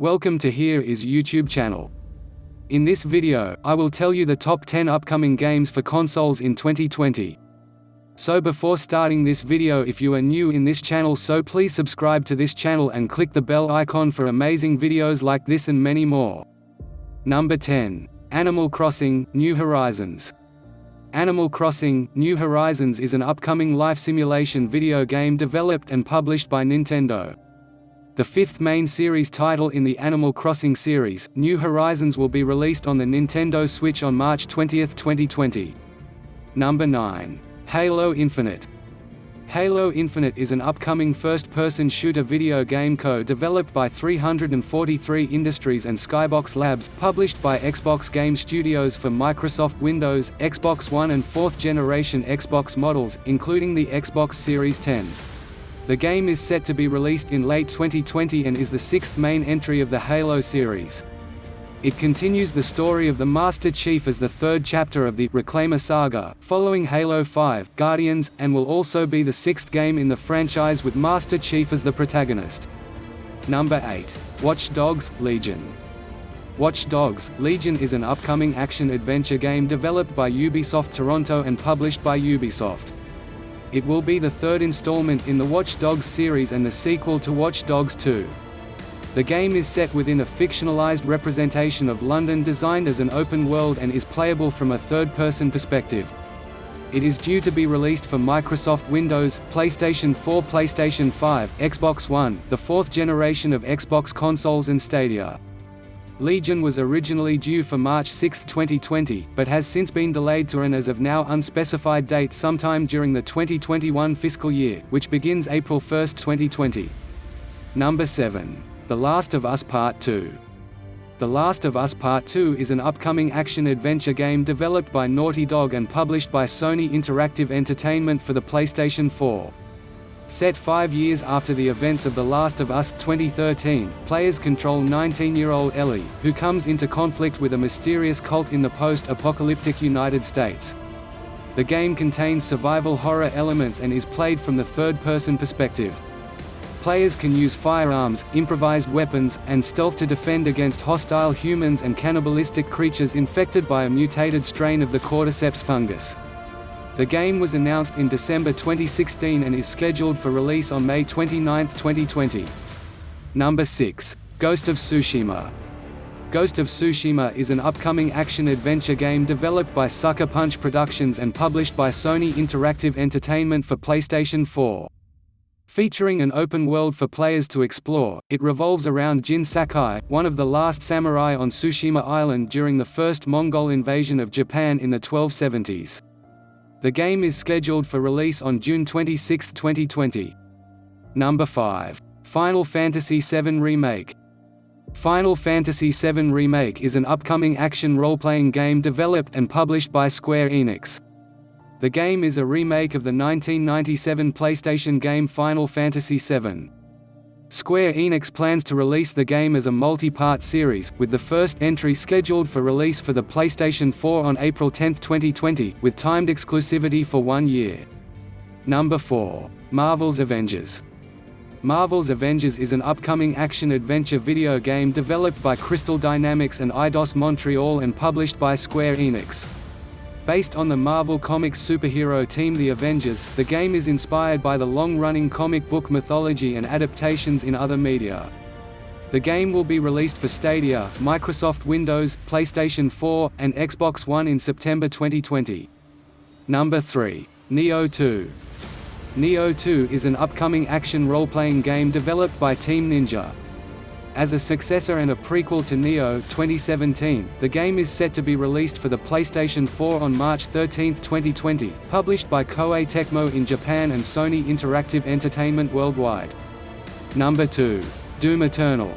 Welcome to Here Is YouTube channel. In this video, I will tell you the top 10 upcoming games for consoles in 2020. So before starting this video, if you are new in this channel, so please subscribe to this channel and click the bell icon for amazing videos like this and many more. Number 10. Animal Crossing: New Horizons. Animal Crossing: New Horizons is an upcoming life simulation video game developed and published by Nintendo. The fifth main series title in the Animal Crossing series, New Horizons, will be released on the Nintendo Switch on March 20, 2020. Number 9. Halo Infinite. Halo Infinite is an upcoming first-person shooter video game co-developed by 343 Industries and Skybox Labs, published by Xbox Game Studios for Microsoft Windows, Xbox One and 4th generation Xbox models, including the Xbox Series 10. The game is set to be released in late 2020 and is the sixth main entry of the Halo series. It continues the story of the Master Chief as the third chapter of the Reclaimer saga, following Halo 5: Guardians, and will also be the sixth game in the franchise with Master Chief as the protagonist. Number 8. Watch Dogs: Legion. Watch Dogs: Legion is an upcoming action-adventure game developed by Ubisoft Toronto and published by Ubisoft. It will be the third installment in the Watch Dogs series and the sequel to Watch Dogs 2. The game is set within a fictionalized representation of London designed as an open world and is playable from a third-person perspective. It is due to be released for Microsoft Windows, PlayStation 4, PlayStation 5, Xbox One, the fourth generation of Xbox consoles and Stadia. Legion was originally due for March 6, 2020, but has since been delayed to an as of now unspecified date sometime during the 2021 fiscal year, which begins April 1, 2020. Number 7. The Last of Us Part 2. The Last of Us Part 2 is an upcoming action-adventure game developed by Naughty Dog and published by Sony Interactive Entertainment for the PlayStation 4. Set 5 years after the events of The Last of Us 2013, players control 19-year-old Ellie, who comes into conflict with a mysterious cult in the post-apocalyptic United States. The game contains survival horror elements and is played from the third-person perspective. Players can use firearms, improvised weapons, and stealth to defend against hostile humans and cannibalistic creatures infected by a mutated strain of the cordyceps fungus. The game was announced in December 2016 and is scheduled for release on May 29, 2020. Number 6. Ghost of Tsushima. Ghost of Tsushima is an upcoming action-adventure game developed by Sucker Punch Productions and published by Sony Interactive Entertainment for PlayStation 4. Featuring an open world for players to explore, it revolves around Jin Sakai, one of the last samurai on Tsushima Island during the first Mongol invasion of Japan in the 1270s. The game is scheduled for release on June 26, 2020. Number 5. Final Fantasy VII Remake. Final Fantasy VII Remake is an upcoming action role-playing game developed and published by Square Enix. The game is a remake of the 1997 PlayStation game Final Fantasy VII. Square Enix plans to release the game as a multi-part series, with the first entry scheduled for release for the PlayStation 4 on April 10, 2020, with timed exclusivity for 1 year. Number 4. Marvel's Avengers. Marvel's Avengers is an upcoming action-adventure video game developed by Crystal Dynamics and Eidos Montreal and published by Square Enix. Based on the Marvel Comics superhero team The Avengers, the game is inspired by the long-running comic book mythology and adaptations in other media. The game will be released for Stadia, Microsoft Windows, PlayStation 4, and Xbox One in September 2020. Number 3. Nioh 2. Nioh 2 is an upcoming action role-playing game developed by Team Ninja. As a successor and a prequel to Nioh 2017, the game is set to be released for the PlayStation 4 on March 13, 2020, published by Koei Tecmo in Japan and Sony Interactive Entertainment worldwide. Number 2. Doom Eternal.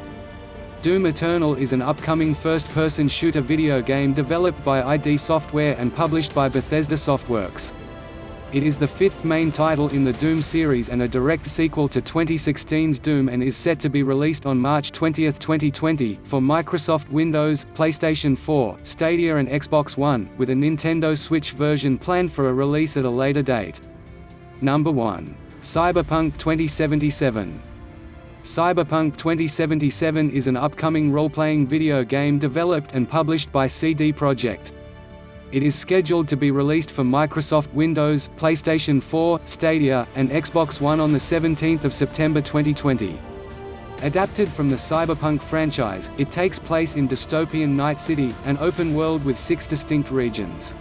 Doom Eternal is an upcoming first-person shooter video game developed by ID Software and published by Bethesda Softworks. It is the fifth main title in the Doom series and a direct sequel to 2016's Doom and is set to be released on March 20, 2020, for Microsoft Windows, PlayStation 4, Stadia and Xbox One, with a Nintendo Switch version planned for a release at a later date. Number 1. Cyberpunk 2077. Cyberpunk 2077 is an upcoming role-playing video game developed and published by CD Projekt. It is scheduled to be released for Microsoft Windows, PlayStation 4, Stadia, and Xbox One on 17 September 2020. Adapted from the Cyberpunk franchise, it takes place in dystopian Night City, an open world with 6 distinct regions.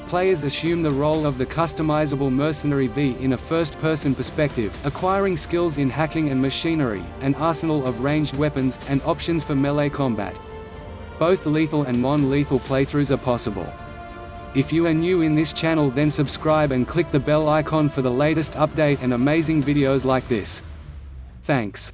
Players assume the role of the customizable mercenary V in a first-person perspective, acquiring skills in hacking and machinery, an arsenal of ranged weapons, and options for melee combat. Both lethal and non-lethal playthroughs are possible. If you are new in this channel, then subscribe and click the bell icon for the latest update and amazing videos like this. Thanks.